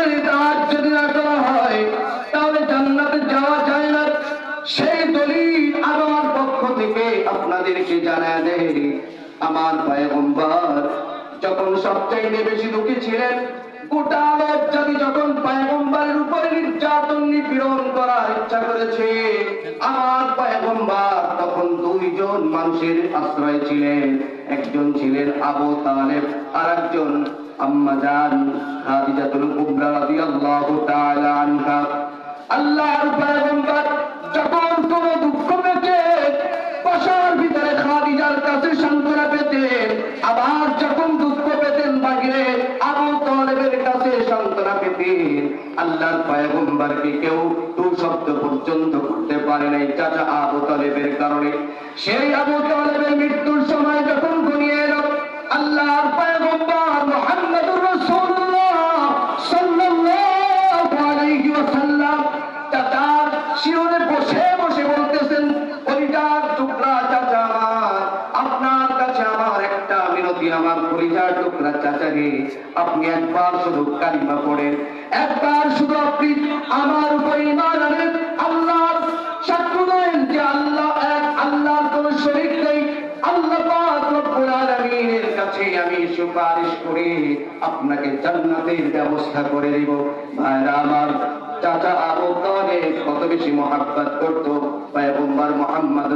যদি তাহাজ্জুদ না করা হয় তাহলে জান্নাতে যাওয়া যায় না। সেই দলিল আমার পক্ষ থেকে আপনাদেরকে জানায় দেয়, আমার পয়গম্বর যখন সবচাইতে বেশি দুঃখী ছিলেন, গোটা আরব জাতি যখন পয়গম্বরের উপরে নির্যাতন নিপীড়ন করার ইচ্ছা করেছে, আমার পয়গম্বর তখন দুইজন মানুষের আশ্রয় ছিলেন। একজন ছিলেন আবু তালেব, আর একজন আম্মা জান খাদিজাতুল কুবরা রাদিয়াল্লাহু তাআলা আনহা। আল্লাহর পয়গম্বর যখন কোনো দুঃখ পেতেন, বাসার ভিতরে খাদিজার কাছে সান্ত্বনা পেতেন, আবার যখন দুঃখ পেতেন বাহিরে আবু তালেবের কাছে সান্ত্বনা পেতেন। আল্লাহর পয়গম্বরকে কেউ দু শব্দ পর্যন্ত করতে পারে নাই চাচা আবু তালেবের কারণে। সেই আবু তালেবের মৃত্যুর সময় যখন ঘনিয়ে এলো, আল্লাহর পয়গম্বর মুহাম্মদুর রাসূলুল্লাহ সাল্লাল্লাহু আলাইহি ওয়াসাল্লাম চাচার শিরনে বসে বসে বলতেছেন, কলিজার টুকরা চাচা আমার, আপনার কাছে আমার একটা মিনতি, আমার কলিজার টুকরা চাচা রে, আপনি একবার শুধু কালিমা পড়েন, একবার শুধু আপনি আমার উপর ঈমান আনেন, আল্লাহর সাক্ষ্য দেন যে আল্লাহ এক, আল্লাহর কোনো শরীক নেই, আল্লাহ পাক রব্বুল আলামিনের কাছে আমি সুপারিশ করে আপনাকে জান্নাতের ব্যবস্থা করে দেব। ভাইরা আমার, চাচা আবু তালেব কত বেশি মহব্বত করতো পয়গম্বর মুহাম্মদ